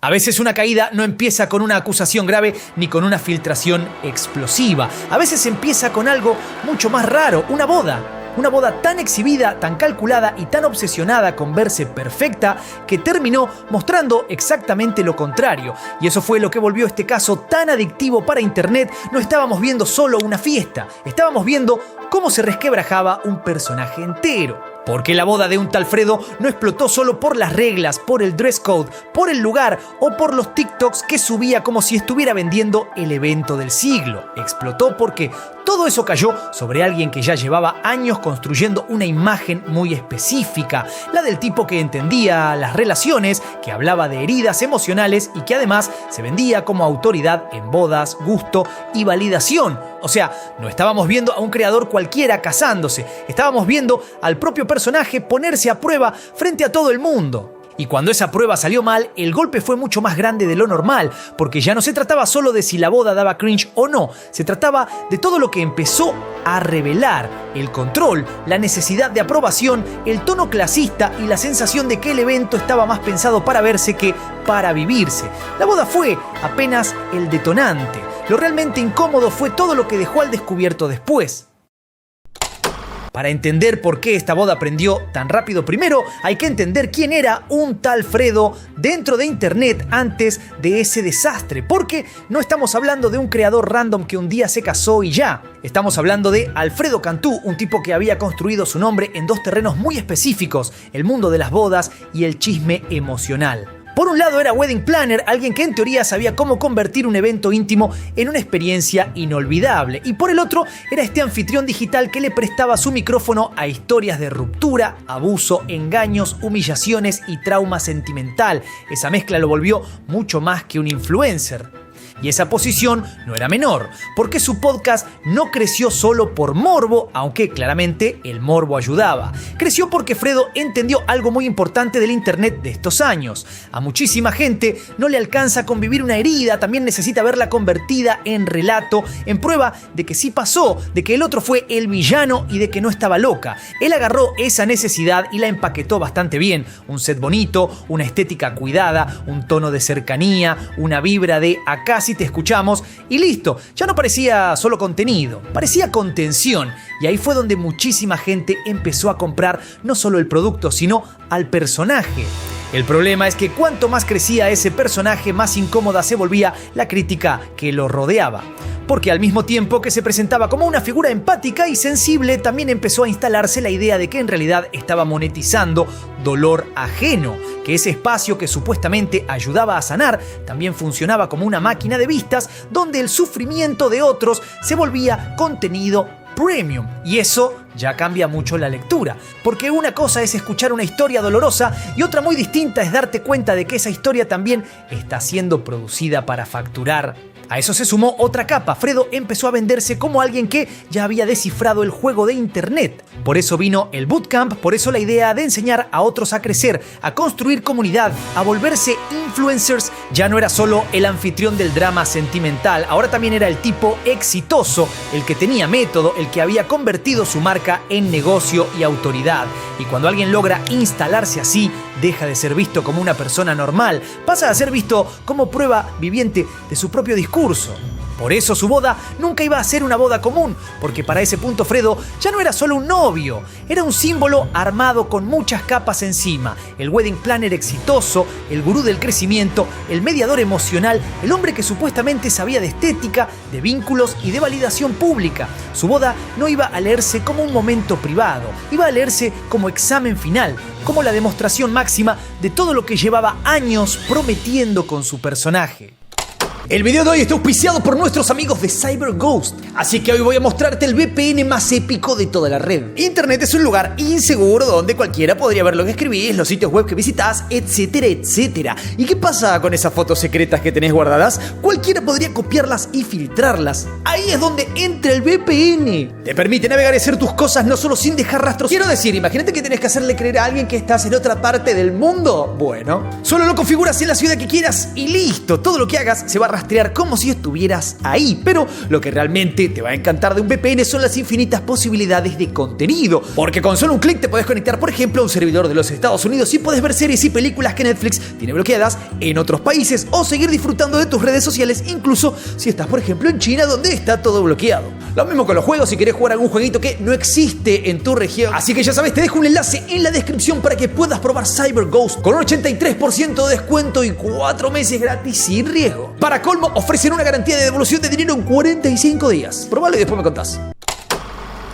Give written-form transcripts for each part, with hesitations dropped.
A veces una caída no empieza con una acusación grave ni con una filtración explosiva. A veces empieza con algo mucho más raro, una boda. Una boda tan exhibida, tan calculada y tan obsesionada con verse perfecta que terminó mostrando exactamente lo contrario. Y eso fue lo que volvió este caso tan adictivo para internet. No estábamos viendo solo una fiesta, estábamos viendo cómo se resquebrajaba un personaje entero. Porque la boda de un tal Fredo no explotó solo por las reglas, por el dress code, por el lugar o por los TikToks que subía como si estuviera vendiendo el evento del siglo. Explotó porque todo eso cayó sobre alguien que ya llevaba años construyendo una imagen muy específica, la del tipo que entendía las relaciones, que hablaba de heridas emocionales y que además se vendía como autoridad en bodas, gusto y validación. O sea, no estábamos viendo a un creador cualquiera casándose, estábamos viendo al propio personaje ponerse a prueba frente a todo el mundo. Y cuando esa prueba salió mal, el golpe fue mucho más grande de lo normal, porque ya no se trataba solo de si la boda daba cringe o no, se trataba de todo lo que empezó a revelar: el control, la necesidad de aprobación, el tono clasista y la sensación de que el evento estaba más pensado para verse que para vivirse. La boda fue apenas el detonante. Lo realmente incómodo fue todo lo que dejó al descubierto después. Para entender por qué esta boda prendió tan rápido, primero hay que entender quién era un tal Fredo dentro de internet antes de ese desastre, porque no estamos hablando de un creador random que un día se casó y ya. Estamos hablando de Alfredo Cantú, un tipo que había construido su nombre en dos terrenos muy específicos: el mundo de las bodas y el chisme emocional. Por un lado era wedding planner, alguien que en teoría sabía cómo convertir un evento íntimo en una experiencia inolvidable. Y por el otro era este anfitrión digital que le prestaba su micrófono a historias de ruptura, abuso, engaños, humillaciones y trauma sentimental. Esa mezcla lo volvió mucho más que un influencer. Y esa posición no era menor, porque su podcast no creció solo por morbo, aunque claramente el morbo ayudaba. Creció porque Fredo entendió algo muy importante del internet de estos años. A muchísima gente no le alcanza con vivir una herida, también necesita verla convertida en relato, en prueba de que sí pasó, de que el otro fue el villano y de que no estaba loca. Él agarró esa necesidad y la empaquetó bastante bien. Un set bonito, una estética cuidada, un tono de cercanía, una vibra de acá sí te escuchamos, y listo. Ya no parecía solo contenido, parecía contención. Y ahí fue donde muchísima gente empezó a comprar no solo el producto, sino al personaje. El problema es que cuanto más crecía ese personaje, más incómoda se volvía la crítica que lo rodeaba. Porque al mismo tiempo que se presentaba como una figura empática y sensible, también empezó a instalarse la idea de que en realidad estaba monetizando dolor ajeno, que ese espacio que supuestamente ayudaba a sanar también funcionaba como una máquina de vistas donde el sufrimiento de otros se volvía contenido premium. Y eso ya cambia mucho la lectura, porque una cosa es escuchar una historia dolorosa y otra muy distinta es darte cuenta de que esa historia también está siendo producida para facturar. A eso se sumó otra capa. Fredo empezó a venderse como alguien que ya había descifrado el juego de internet. Por eso vino el bootcamp, por eso la idea de enseñar a otros a crecer, a construir comunidad, a volverse influencers. Ya no era solo el anfitrión del drama sentimental, ahora también era el tipo exitoso, el que tenía método, el que había convertido su marca en negocio y autoridad. Y cuando alguien logra instalarse así, deja de ser visto como una persona normal, pasa a ser visto como prueba viviente de su propio discurso. Por eso su boda nunca iba a ser una boda común, porque para ese punto Fredo ya no era solo un novio, era un símbolo armado con muchas capas encima: el wedding planner exitoso, el gurú del crecimiento, el mediador emocional, el hombre que supuestamente sabía de estética, de vínculos y de validación pública. Su boda no iba a leerse como un momento privado, iba a leerse como examen final, como la demostración máxima de todo lo que llevaba años prometiendo con su personaje. El video de hoy está auspiciado por nuestros amigos de CyberGhost, así que hoy voy a mostrarte el VPN más épico de toda la red. Internet es un lugar inseguro donde cualquiera podría ver lo que escribís, los sitios web que visitas, etcétera, etcétera. ¿Y qué pasa con esas fotos secretas que tenés guardadas? Cualquiera podría copiarlas y filtrarlas. Ahí es donde entra el VPN. Te permite navegar y hacer tus cosas no solo sin dejar rastros. Quiero decir, imagínate que tenés que hacerle creer a alguien que estás en otra parte del mundo. Bueno, solo lo configuras en la ciudad que quieras y listo. Todo lo que hagas se va a rastrear rastrear como si estuvieras ahí. Pero lo que realmente te va a encantar de un VPN son las infinitas posibilidades de contenido, porque con solo un clic te puedes conectar, por ejemplo, a un servidor de los Estados Unidos y puedes ver series y películas que Netflix tiene bloqueadas en otros países o seguir disfrutando de tus redes sociales, incluso si estás, por ejemplo, en China, donde está todo bloqueado. Lo mismo con los juegos si querés jugar algún jueguito que no existe en tu región. Así que ya sabes, te dejo un enlace en la descripción para que puedas probar CyberGhost con un 83% de descuento y 4 meses gratis sin riesgo. Para colmo, ofrecen una garantía de devolución de dinero en 45 días. Probalo y después me contás.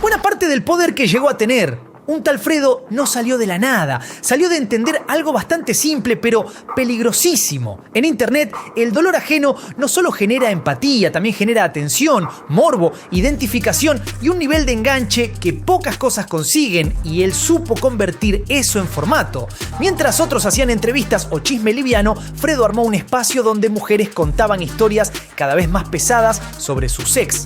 Buena parte del poder que llegó a tener un tal Fredo no salió de la nada, salió de entender algo bastante simple pero peligrosísimo. En internet, el dolor ajeno no solo genera empatía, también genera atención, morbo, identificación y un nivel de enganche que pocas cosas consiguen, y él supo convertir eso en formato. Mientras otros hacían entrevistas o chisme liviano, Fredo armó un espacio donde mujeres contaban historias cada vez más pesadas sobre su ex.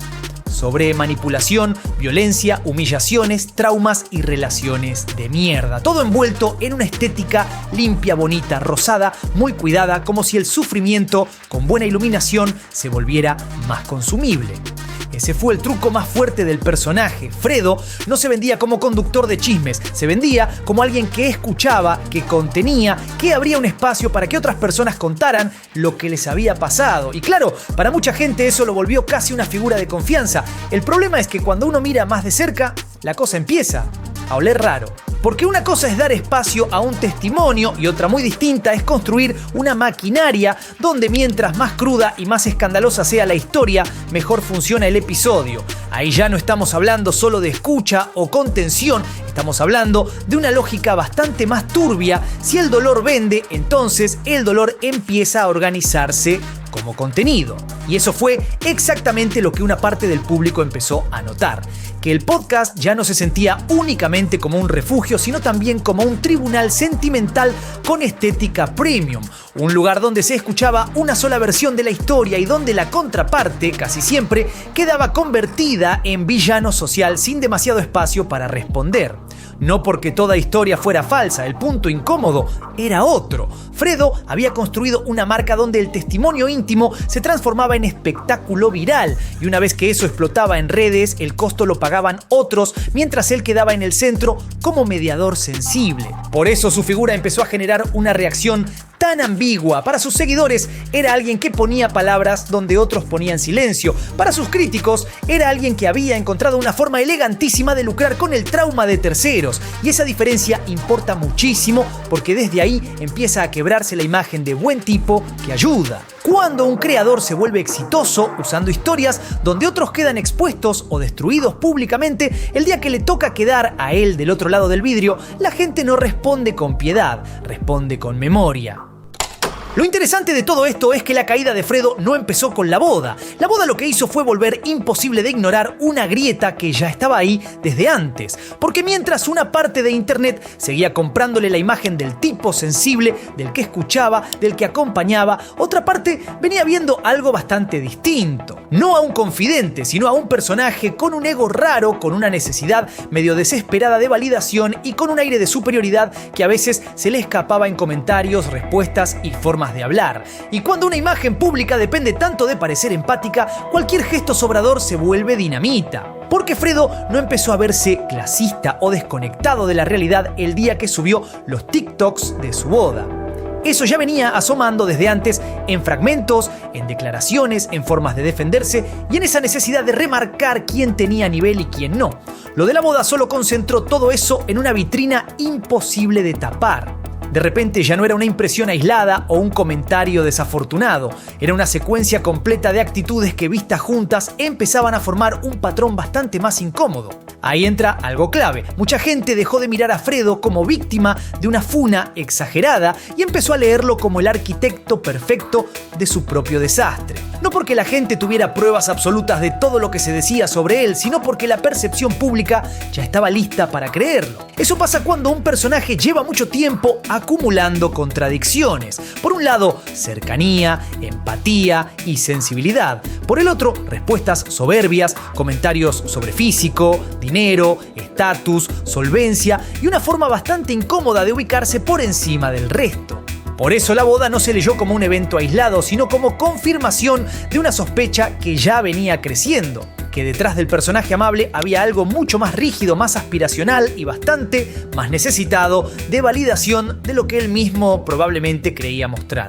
Sobre manipulación, violencia, humillaciones, traumas y relaciones de mierda. Todo envuelto en una estética limpia, bonita, rosada, muy cuidada, como si el sufrimiento, con buena iluminación, se volviera más consumible. Ese fue el truco más fuerte del personaje. Fredo no se vendía como conductor de chismes, se vendía como alguien que escuchaba, que contenía, que abría un espacio para que otras personas contaran lo que les había pasado. Y claro, para mucha gente eso lo volvió casi una figura de confianza. El problema es que cuando uno mira más de cerca, la cosa empieza a oler raro. Porque una cosa es dar espacio a un testimonio y otra muy distinta es construir una maquinaria donde mientras más cruda y más escandalosa sea la historia, mejor funciona el episodio. Ahí ya no estamos hablando solo de escucha o contención, estamos hablando de una lógica bastante más turbia. Si el dolor vende, entonces el dolor empieza a organizarse como contenido. Y eso fue exactamente lo que una parte del público empezó a notar. Que el podcast ya no se sentía únicamente como un refugio, sino también como un tribunal sentimental con estética premium. Un lugar donde se escuchaba una sola versión de la historia y donde la contraparte, casi siempre, quedaba convertida en villano social sin demasiado espacio para responder. No porque toda historia fuera falsa, el punto incómodo era otro. Fredo había construido una marca donde el testimonio íntimo se transformaba en espectáculo viral, y una vez que eso explotaba en redes, el costo lo pagaban otros, mientras él quedaba en el centro como mediador sensible. Por eso su figura empezó a generar una reacción tan ambigua. Para sus seguidores era alguien que ponía palabras donde otros ponían silencio. Para sus críticos era alguien que había encontrado una forma elegantísima de lucrar con el trauma de terceros. Y esa diferencia importa muchísimo, porque desde ahí empieza a quebrarse la imagen de buen tipo que ayuda. Cuando un creador se vuelve exitoso usando historias donde otros quedan expuestos o destruidos públicamente, el día que le toca quedar a él del otro lado del vidrio, la gente no responde con piedad, responde con memoria. Lo interesante de todo esto es que la caída de Fredo no empezó con la boda. La boda lo que hizo fue volver imposible de ignorar una grieta que ya estaba ahí desde antes. Porque mientras una parte de internet seguía comprándole la imagen del tipo sensible, del que escuchaba, del que acompañaba, otra parte venía viendo algo bastante distinto. No a un confidente, sino a un personaje con un ego raro, con una necesidad medio desesperada de validación y con un aire de superioridad que a veces se le escapaba en comentarios, respuestas y formas de hablar. Y cuando una imagen pública depende tanto de parecer empática, cualquier gesto sobrador se vuelve dinamita. Porque Fredo no empezó a verse clasista o desconectado de la realidad el día que subió los TikToks de su boda. Eso ya venía asomando desde antes en fragmentos, en declaraciones, en formas de defenderse y en esa necesidad de remarcar quién tenía nivel y quién no. Lo de la boda solo concentró todo eso en una vitrina imposible de tapar. De repente ya no era una impresión aislada o un comentario desafortunado, era una secuencia completa de actitudes que vistas juntas empezaban a formar un patrón bastante más incómodo. Ahí entra algo clave. Mucha gente dejó de mirar a Fredo como víctima de una funa exagerada y empezó a leerlo como el arquitecto perfecto de su propio desastre. No porque la gente tuviera pruebas absolutas de todo lo que se decía sobre él, sino porque la percepción pública ya estaba lista para creerlo. Eso pasa cuando un personaje lleva mucho tiempo acumulando contradicciones. Por un lado, cercanía, empatía y sensibilidad. Por el otro, respuestas soberbias, comentarios sobre físico, dinero, estatus, solvencia y una forma bastante incómoda de ubicarse por encima del resto. Por eso la boda no se leyó como un evento aislado, sino como confirmación de una sospecha que ya venía creciendo, que detrás del personaje amable había algo mucho más rígido, más aspiracional y bastante más necesitado de validación de lo que él mismo probablemente creía mostrar.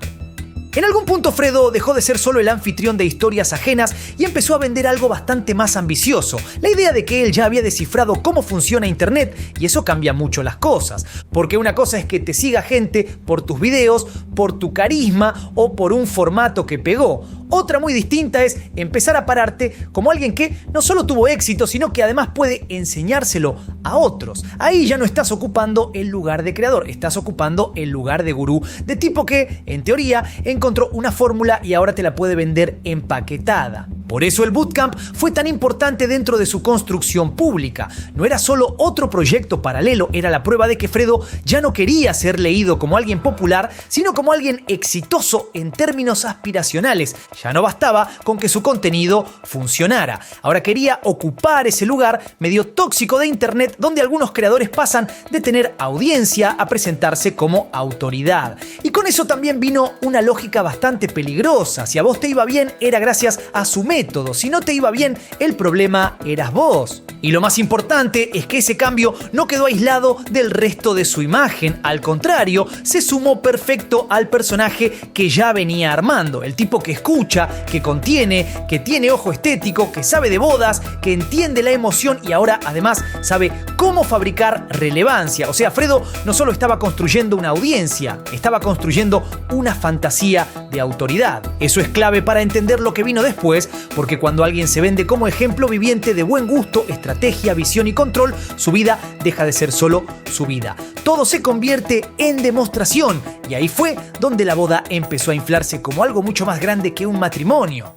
En algún punto Fredo dejó de ser solo el anfitrión de historias ajenas y empezó a vender algo bastante más ambicioso, la idea de que él ya había descifrado cómo funciona Internet, y eso cambia mucho las cosas, porque una cosa es que te siga gente por tus videos, por tu carisma o por un formato que pegó. Otra muy distinta es empezar a pararte como alguien que no solo tuvo éxito, sino que además puede enseñárselo a otros. Ahí ya no estás ocupando el lugar de creador, estás ocupando el lugar de gurú, de tipo que, en teoría, encontró una fórmula y ahora te la puede vender empaquetada. Por eso el bootcamp fue tan importante dentro de su construcción pública. No era solo otro proyecto paralelo, era la prueba de que Fredo ya no quería ser leído como alguien popular, sino como alguien exitoso en términos aspiracionales. Ya no bastaba con que su contenido funcionara. Ahora quería ocupar ese lugar medio tóxico de Internet donde algunos creadores pasan de tener audiencia a presentarse como autoridad. Y con eso también vino una lógica bastante peligrosa. Si a vos te iba bien, era gracias a su método. Si no te iba bien, el problema eras vos. Y lo más importante es que ese cambio no quedó aislado del resto de su imagen. Al contrario, se sumó perfecto al personaje que ya venía armando. El tipo que escucha, que contiene, que tiene ojo estético, que sabe de bodas, que entiende la emoción y ahora además sabe cómo fabricar relevancia. O sea, Fredo no solo estaba construyendo una audiencia, estaba construyendo una fantasía de autoridad. Eso es clave para entender lo que vino después, porque cuando alguien se vende como ejemplo viviente de buen gusto, estrategia, visión y control, su vida deja de ser solo su vida. Todo se convierte en demostración y ahí fue donde la boda empezó a inflarse como algo mucho más grande que un matrimonio.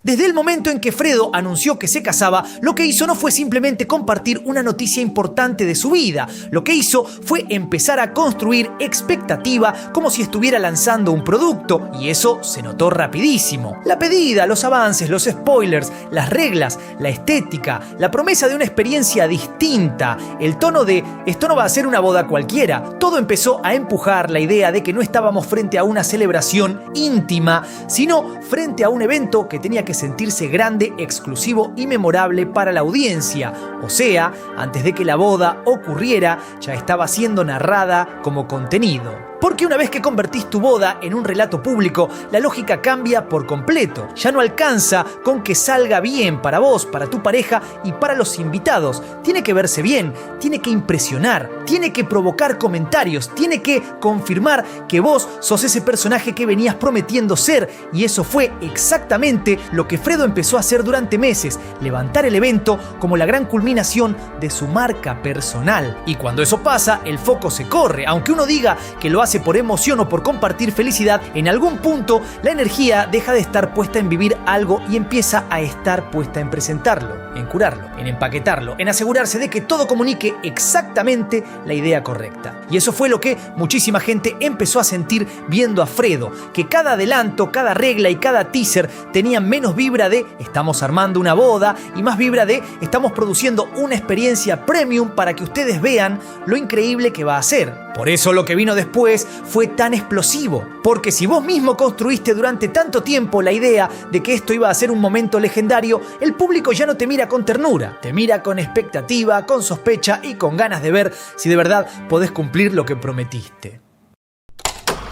Desde el momento en que Fredo anunció que se casaba, lo que hizo no fue simplemente compartir una noticia importante de su vida. Lo que hizo fue empezar a construir expectativa como si estuviera lanzando un producto, y eso se notó rapidísimo. La pedida, los avances, los spoilers, las reglas, la estética, la promesa de una experiencia distinta, el tono de esto no va a ser una boda cualquiera, todo empezó a empujar la idea de que no estábamos frente a una celebración íntima, sino frente a un evento que tenía que sentirse grande, exclusivo y memorable para la audiencia. O sea, antes de que la boda ocurriera, ya estaba siendo narrada como contenido. Porque una vez que convertís tu boda en un relato público, la lógica cambia por completo. Ya no alcanza con que salga bien para vos, para tu pareja y para los invitados. Tiene que verse bien, tiene que impresionar, tiene que provocar comentarios, tiene que confirmar que vos sos ese personaje que venías prometiendo ser. Y eso fue exactamente lo que Fredo empezó a hacer durante meses, levantar el evento como la gran culminación de su marca personal. Y cuando eso pasa, el foco se corre. Aunque uno diga que lo hace por emoción o por compartir felicidad, en algún punto la energía deja de estar puesta en vivir algo y empieza a estar puesta en presentarlo, en curarlo, en empaquetarlo, en asegurarse de que todo comunique exactamente la idea correcta. Y eso fue lo que muchísima gente empezó a sentir viendo a Fredo, que cada adelanto, cada regla y cada teaser tenían menos vibra de estamos armando una boda y más vibra de estamos produciendo una experiencia premium para que ustedes vean lo increíble que va a ser. Por eso lo que vino después fue tan explosivo, porque si vos mismo construiste durante tanto tiempo la idea de que esto iba a ser un momento legendario, el público ya no te mira con ternura, te mira con expectativa, con sospecha y con ganas de ver si de verdad podés cumplir lo que prometiste.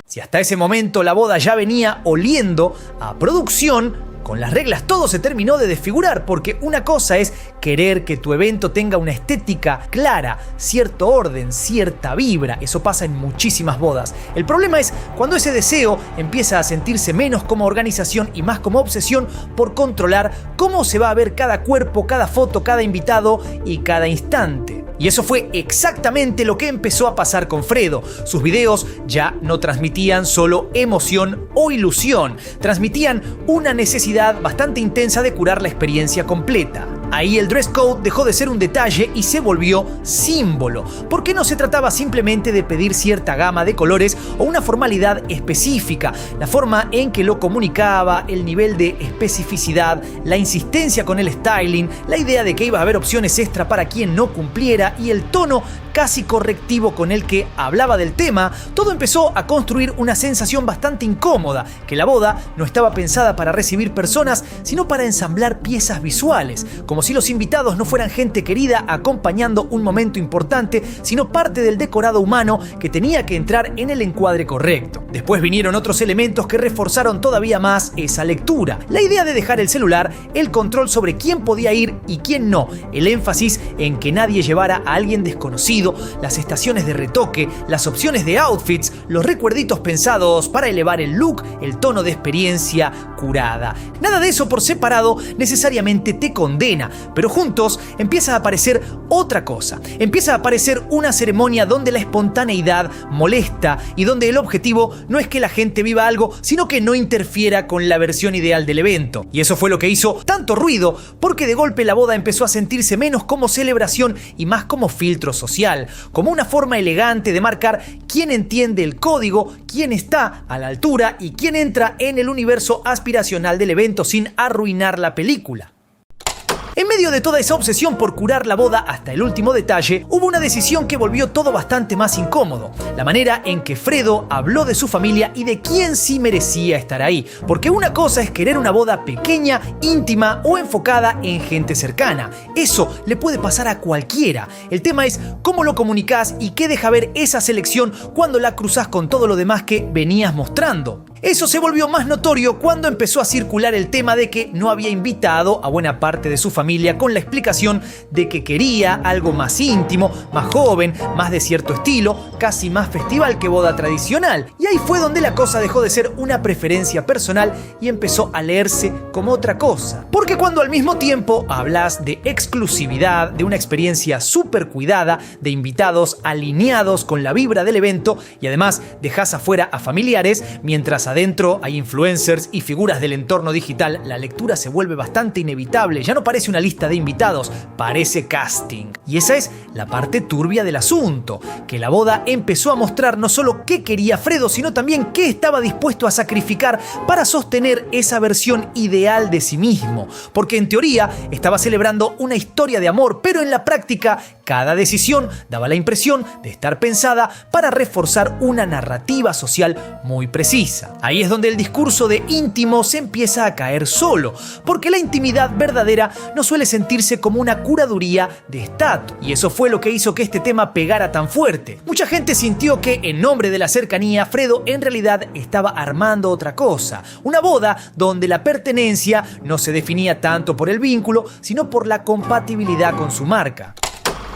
Si hasta ese momento la boda ya venía oliendo a producción, con las reglas todo se terminó de desfigurar, porque una cosa es querer que tu evento tenga una estética clara, cierto orden, cierta vibra. Eso pasa en muchísimas bodas. El problema es cuando ese deseo empieza a sentirse menos como organización y más como obsesión por controlar cómo se va a ver cada cuerpo, cada foto, cada invitado y cada instante. Y eso fue exactamente lo que empezó a pasar con Fredo. Sus videos ya no transmitían solo emoción o ilusión, transmitían una necesidad bastante intensa de curar la experiencia completa. Ahí el dress code dejó de ser un detalle y se volvió símbolo, porque no se trataba simplemente de pedir cierta gama de colores o una formalidad específica. La forma en que lo comunicaba, el nivel de especificidad, la insistencia con el styling, la idea de que iba a haber opciones extra para quien no cumpliera y el tono casi correctivo con el que hablaba del tema, todo empezó a construir una sensación bastante incómoda, que la boda no estaba pensada para recibir personas, sino para ensamblar piezas visuales, como si los invitados no fueran gente querida acompañando un momento importante, sino parte del decorado humano que tenía que entrar en el encuadre correcto. Después vinieron otros elementos que reforzaron todavía más esa lectura. La idea de dejar el celular, el control sobre quién podía ir y quién no, el énfasis en que nadie llevara a alguien desconocido, las estaciones de retoque, las opciones de outfits, los recuerditos pensados para elevar el look, el tono de experiencia curada. Nada de eso por separado necesariamente te condena, pero juntos empieza a aparecer otra cosa. Empieza a aparecer una ceremonia donde la espontaneidad molesta y donde el objetivo no es que la gente viva algo, sino que no interfiera con la versión ideal del evento. Y eso fue lo que hizo tanto ruido, porque de golpe la boda empezó a sentirse menos como celebración y más como filtro social, como una forma elegante de marcar quién entiende el código, quién está a la altura y quién entra en el universo aspiracional del evento sin arruinar la película. En medio de toda esa obsesión por curar la boda hasta el último detalle, hubo una decisión que volvió todo bastante más incómodo. La manera en que Fredo habló de su familia y de quién sí merecía estar ahí. Porque una cosa es querer una boda pequeña, íntima o enfocada en gente cercana. Eso le puede pasar a cualquiera. El tema es cómo lo comunicás y qué deja ver esa selección cuando la cruzás con todo lo demás que venías mostrando. Eso se volvió más notorio cuando empezó a circular el tema de que no había invitado a buena parte de su familia, con la explicación de que quería algo más íntimo, más joven, más de cierto estilo, casi más festival que boda tradicional. Y ahí fue donde la cosa dejó de ser una preferencia personal y empezó a leerse como otra cosa. Porque cuando al mismo tiempo hablas de exclusividad, de una experiencia súper cuidada, de invitados alineados con la vibra del evento y además dejas afuera a familiares, mientras adentro hay influencers y figuras del entorno digital, la lectura se vuelve bastante inevitable. Ya no parece una lista de invitados, parece casting. Y esa es la parte turbia del asunto, que la boda empezó a mostrar no solo qué quería Fredo, sino también qué estaba dispuesto a sacrificar para sostener esa versión ideal de sí mismo. Porque en teoría estaba celebrando una historia de amor, pero en la práctica cada decisión daba la impresión de estar pensada para reforzar una narrativa social muy precisa. Ahí es donde el discurso de íntimo se empieza a caer solo, porque la intimidad verdadera no suele sentirse como una curaduría de estatus. Y eso fue lo que hizo que este tema pegara tan fuerte. Mucha gente sintió que, en nombre de la cercanía, Fredo en realidad estaba armando otra cosa. Una boda donde la pertenencia no se definía tanto por el vínculo, sino por la compatibilidad con su marca.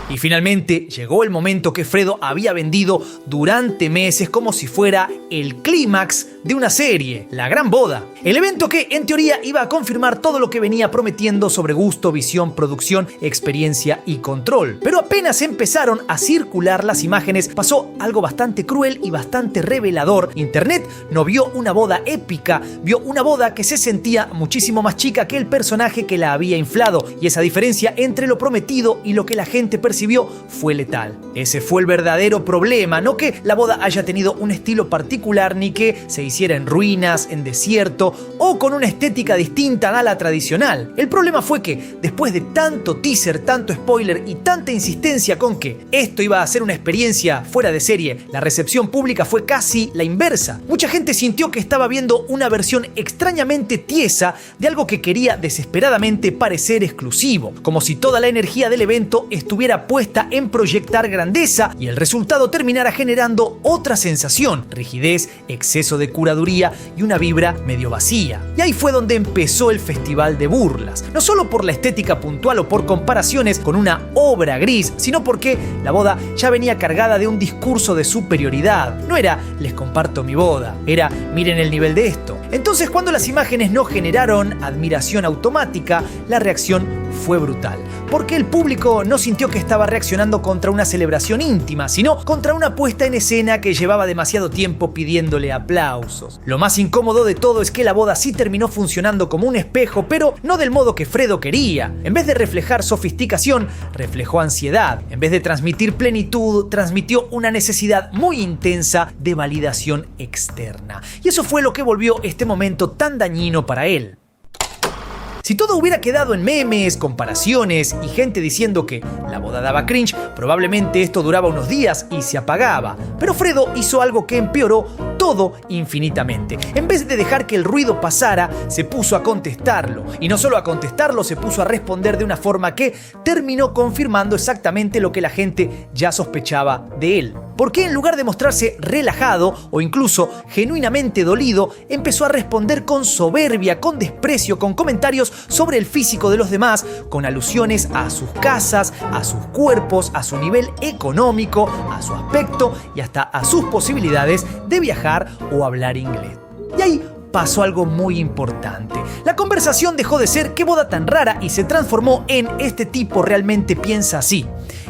Y finalmente llegó el momento que Fredo había vendido durante meses como si fuera el clímax de una serie, la gran boda. El evento que en teoría iba a confirmar todo lo que venía prometiendo sobre gusto, visión, producción, experiencia y control. Pero apenas empezaron a circular las imágenes, pasó algo bastante cruel y bastante revelador. Internet no vio una boda épica, vio una boda que se sentía muchísimo más chica que el personaje que la había inflado. Y esa diferencia entre lo prometido y lo que la gente percibió fue letal. Ese fue el verdadero problema, no que la boda haya tenido un estilo particular ni que se hiciera en ruinas, en desierto o con una estética distinta a la tradicional. El problema fue que después de tanto teaser, tanto spoiler y tanta insistencia con que esto iba a ser una experiencia fuera de serie, la recepción pública fue casi la inversa. Mucha gente sintió que estaba viendo una versión extrañamente tiesa de algo que quería desesperadamente parecer exclusivo, como si toda la energía del evento estuviera puesta en proyectar grandeza y el resultado terminara generando otra sensación: rigidez, exceso de curaduría y una vibra medio vacía. Y ahí fue donde empezó el festival de burlas, no solo por la estética puntual o por comparaciones con una obra gris, sino porque la boda ya venía cargada de un discurso de superioridad. No era "les comparto mi boda", era "miren el nivel de esto". Entonces, cuando las imágenes no generaron admiración automática, la reacción fue brutal, porque el público no sintió que estaba reaccionando contra una celebración íntima, sino contra una puesta en escena que llevaba demasiado tiempo pidiéndole aplausos. Lo más incómodo de todo es que la boda sí terminó funcionando como un espejo, pero no del modo que Fredo quería. En vez de reflejar sofisticación, reflejó ansiedad. En vez de transmitir plenitud, transmitió una necesidad muy intensa de validación externa. Y eso fue lo que volvió este momento tan dañino para él. Si todo hubiera quedado en memes, comparaciones y gente diciendo que la boda daba cringe, probablemente esto duraba unos días y se apagaba. Pero Fredo hizo algo que empeoró todo infinitamente. En vez de dejar que el ruido pasara, se puso a contestarlo. Y no solo a contestarlo, se puso a responder de una forma que terminó confirmando exactamente lo que la gente ya sospechaba de él. Porque en lugar de mostrarse relajado o incluso genuinamente dolido, empezó a responder con soberbia, con desprecio, con comentarios sobre el físico de los demás, con alusiones a sus casas, a sus cuerpos, a su nivel económico, a su aspecto y hasta a sus posibilidades de viajar o hablar inglés. Y ahí pasó algo muy importante. La conversación dejó de ser "qué boda tan rara" y se transformó en "este tipo realmente piensa así".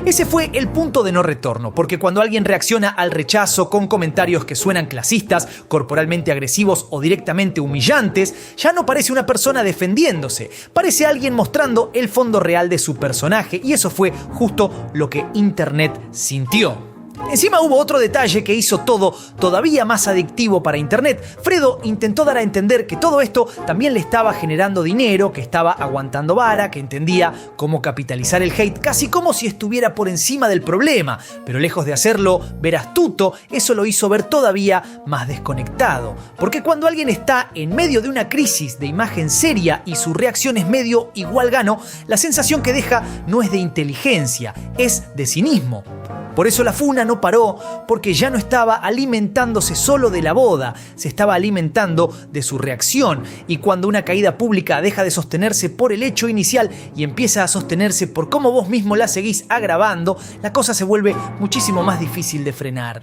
Ese fue el punto de no retorno, porque cuando alguien reacciona al rechazo con comentarios que suenan clasistas, corporalmente agresivos o directamente humillantes, ya no parece una persona defendiéndose, parece alguien mostrando el fondo real de su personaje, y eso fue justo lo que Internet sintió. Encima hubo otro detalle que hizo todo todavía más adictivo para Internet. Fredo intentó dar a entender que todo esto también le estaba generando dinero, que estaba aguantando vara, que entendía cómo capitalizar el hate, casi como si estuviera por encima del problema. Pero lejos de hacerlo ver astuto, eso lo hizo ver todavía más desconectado. Porque cuando alguien está en medio de una crisis de imagen seria y su reacción es medio igual gano, la sensación que deja no es de inteligencia, es de cinismo. Por eso la funa no paró, porque ya no estaba alimentándose solo de la boda, se estaba alimentando de su reacción. Y cuando una caída pública deja de sostenerse por el hecho inicial y empieza a sostenerse por cómo vos mismo la seguís agravando, la cosa se vuelve muchísimo más difícil de frenar.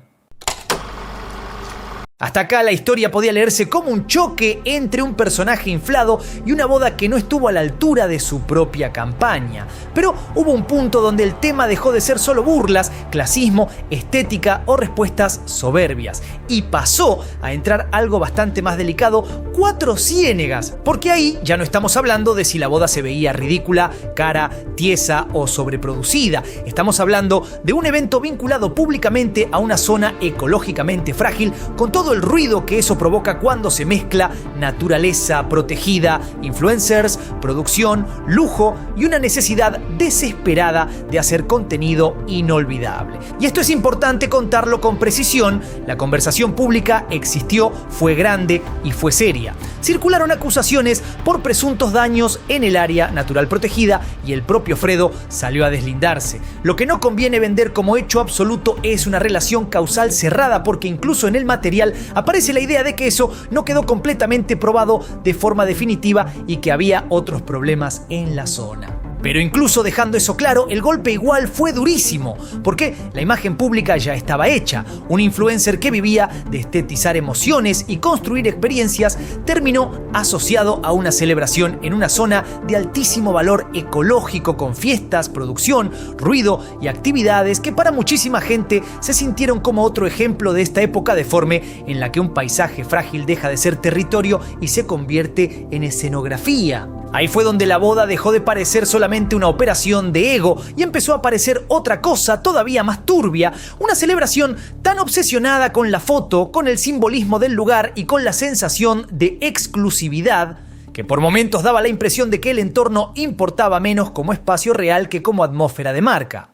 Hasta acá la historia podía leerse como un choque entre un personaje inflado y una boda que no estuvo a la altura de su propia campaña. Pero hubo un punto donde el tema dejó de ser solo burlas, clasismo, estética o respuestas soberbias. Y pasó a entrar algo bastante más delicado, 4 ciénegas. Porque ahí ya no estamos hablando de si la boda se veía ridícula, cara, tiesa o sobreproducida. Estamos hablando de un evento vinculado públicamente a una zona ecológicamente frágil, con todo el ruido que eso provoca cuando se mezcla naturaleza protegida, influencers, producción, lujo y una necesidad desesperada de hacer contenido inolvidable. Y esto es importante contarlo con precisión. La conversación pública existió, fue grande y fue seria. Circularon acusaciones por presuntos daños en el área natural protegida y el propio Fredo salió a deslindarse. Lo que no conviene vender como hecho absoluto es una relación causal cerrada, porque incluso en el material aparece la idea de que eso no quedó completamente probado de forma definitiva y que había otros problemas en la zona. Pero incluso dejando eso claro, el golpe igual fue durísimo, porque la imagen pública ya estaba hecha. Un influencer que vivía de estetizar emociones y construir experiencias terminó asociado a una celebración en una zona de altísimo valor ecológico, con fiestas, producción, ruido y actividades que para muchísima gente se sintieron como otro ejemplo de esta época deforme en la que un paisaje frágil deja de ser territorio y se convierte en escenografía. Ahí fue donde la boda dejó de parecer solamente una operación de ego y empezó a parecer otra cosa todavía más turbia, una celebración tan obsesionada con la foto, con el simbolismo del lugar y con la sensación de exclusividad, que por momentos daba la impresión de que el entorno importaba menos como espacio real que como atmósfera de marca.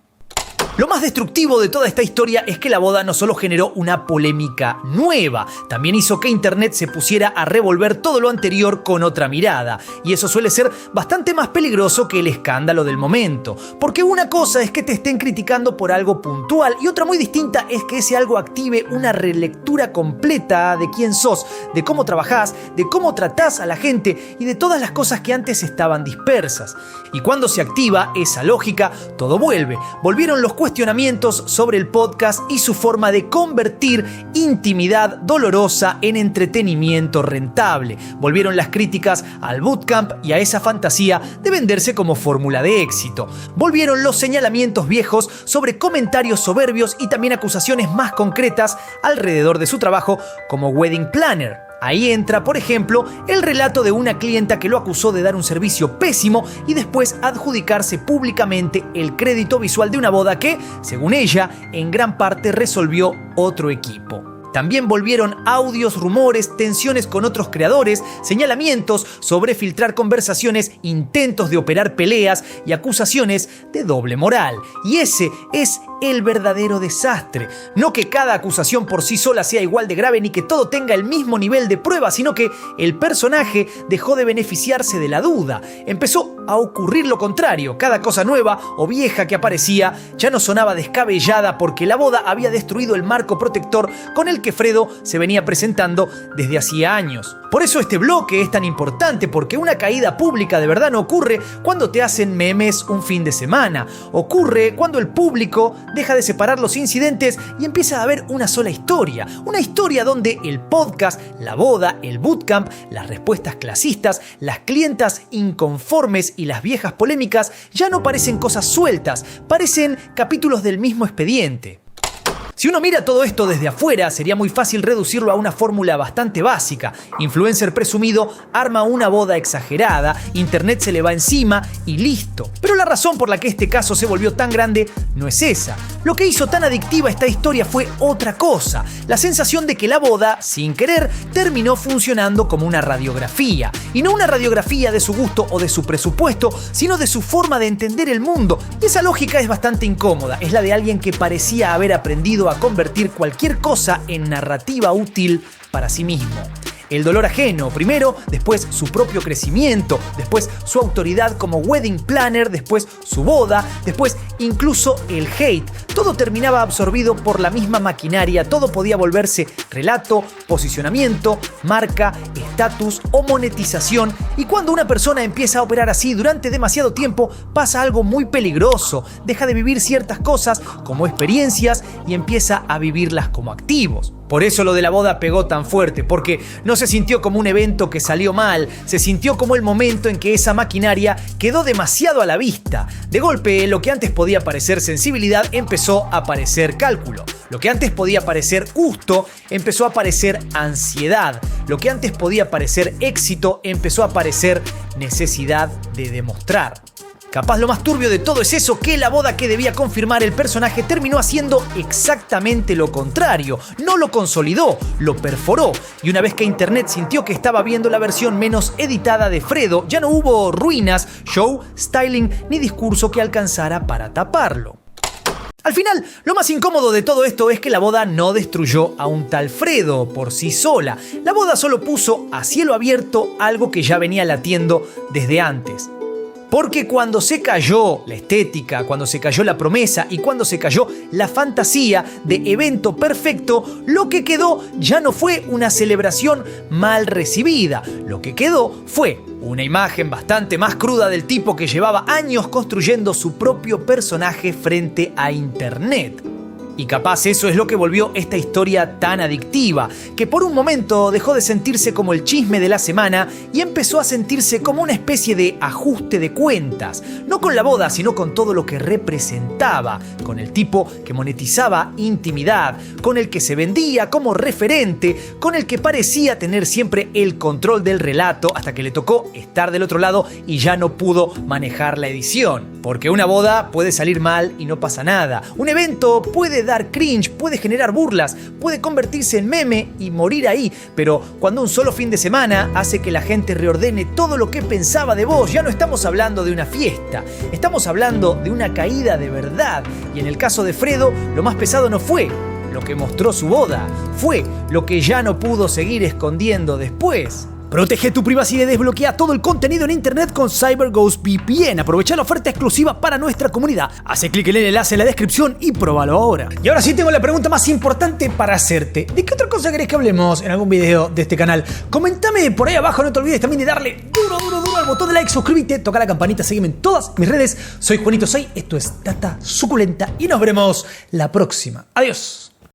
Lo más destructivo de toda esta historia es que la boda no solo generó una polémica nueva, también hizo que Internet se pusiera a revolver todo lo anterior con otra mirada. Y eso suele ser bastante más peligroso que el escándalo del momento. Porque una cosa es que te estén criticando por algo puntual y otra muy distinta es que ese algo active una relectura completa de quién sos, de cómo trabajás, de cómo tratás a la gente y de todas las cosas que antes estaban dispersas. Y cuando se activa esa lógica, todo vuelve. Volvieron los cuestionamientos sobre el podcast y su forma de convertir intimidad dolorosa en entretenimiento rentable. Volvieron las críticas al bootcamp y a esa fantasía de venderse como fórmula de éxito. Volvieron los señalamientos viejos sobre comentarios soberbios y también acusaciones más concretas alrededor de su trabajo como wedding planner. Ahí entra, por ejemplo, el relato de una clienta que lo acusó de dar un servicio pésimo y después adjudicarse públicamente el crédito visual de una boda que, según ella, en gran parte resolvió otro equipo. También volvieron audios, rumores, tensiones con otros creadores, señalamientos sobre filtrar conversaciones, intentos de operar peleas y acusaciones de doble moral. Y ese es el verdadero desastre. No que cada acusación por sí sola sea igual de grave ni que todo tenga el mismo nivel de prueba, sino que el personaje dejó de beneficiarse de la duda. Empezó a ocurrir lo contrario. Cada cosa nueva o vieja que aparecía ya no sonaba descabellada porque la boda había destruido el marco protector con el que Fredo se venía presentando desde hacía años. Por eso este bloque es tan importante, porque una caída pública de verdad no ocurre cuando te hacen memes un fin de semana. Ocurre cuando el público deja de separar los incidentes y empieza a haber una sola historia. Una historia donde el podcast, la boda, el bootcamp, las respuestas clasistas, las clientas inconformes y las viejas polémicas ya no parecen cosas sueltas, parecen capítulos del mismo expediente. Si uno mira todo esto desde afuera, sería muy fácil reducirlo a una fórmula bastante básica. Influencer presumido arma una boda exagerada, internet se le va encima y listo. Pero la razón por la que este caso se volvió tan grande no es esa. Lo que hizo tan adictiva esta historia fue otra cosa. La sensación de que la boda, sin querer, terminó funcionando como una radiografía. Y no una radiografía de su gusto o de su presupuesto, sino de su forma de entender el mundo. Y esa lógica es bastante incómoda. Es la de alguien que parecía haber aprendido a convertir cualquier cosa en narrativa útil para sí mismo. El dolor ajeno primero, después su propio crecimiento, después su autoridad como wedding planner, después su boda, después incluso el hate. Todo terminaba absorbido por la misma maquinaria, todo podía volverse relato, posicionamiento, marca, estatus o monetización. Y cuando una persona empieza a operar así durante demasiado tiempo, pasa algo muy peligroso. Deja de vivir ciertas cosas como experiencias y empieza a vivirlas como activos. Por eso lo de la boda pegó tan fuerte, porque no se sintió como un evento que salió mal, se sintió como el momento en que esa maquinaria quedó demasiado a la vista. De golpe, lo que antes podía parecer sensibilidad empezó a parecer cálculo. Lo que antes podía parecer gusto empezó a parecer ansiedad. Lo que antes podía parecer éxito empezó a parecer necesidad de demostrar. Capaz lo más turbio de todo es eso, que la boda que debía confirmar el personaje terminó haciendo exactamente lo contrario. No lo consolidó, lo perforó. Y una vez que internet sintió que estaba viendo la versión menos editada de Fredo, ya no hubo ruinas, show, styling ni discurso que alcanzara para taparlo. Al final, lo más incómodo de todo esto es que la boda no destruyó a un tal Fredo por sí sola. La boda solo puso a cielo abierto algo que ya venía latiendo desde antes. Porque cuando se cayó la estética, cuando se cayó la promesa y cuando se cayó la fantasía de evento perfecto, lo que quedó ya no fue una celebración mal recibida. Lo que quedó fue una imagen bastante más cruda del tipo que llevaba años construyendo su propio personaje frente a internet. Y capaz eso es lo que volvió esta historia tan adictiva, que por un momento dejó de sentirse como el chisme de la semana y empezó a sentirse como una especie de ajuste de cuentas, no con la boda, sino con todo lo que representaba, con el tipo que monetizaba intimidad, con el que se vendía como referente, con el que parecía tener siempre el control del relato hasta que le tocó estar del otro lado y ya no pudo manejar la edición. Porque una boda puede salir mal y no pasa nada. Un evento puede dar cringe, puede generar burlas, puede convertirse en meme y morir ahí, pero cuando un solo fin de semana hace que la gente reordene todo lo que pensaba de vos, ya no estamos hablando de una fiesta, estamos hablando de una caída de verdad. Y en el caso de Fredo, lo más pesado no fue lo que mostró su boda, fue lo que ya no pudo seguir escondiendo después. Protege tu privacidad y desbloquea todo el contenido en internet con CyberGhost VPN. Aprovecha la oferta exclusiva para nuestra comunidad. Hace clic en el enlace en la descripción y pruébalo ahora. Y ahora sí tengo la pregunta más importante para hacerte. ¿De qué otra cosa querés que hablemos en algún video de este canal? Comentame por ahí abajo, no te olvides también de darle duro al botón de like, suscríbete, toca la campanita, seguime en todas mis redes. Soy Juanito Sei, esto es Data Suculenta y nos veremos la próxima. Adiós.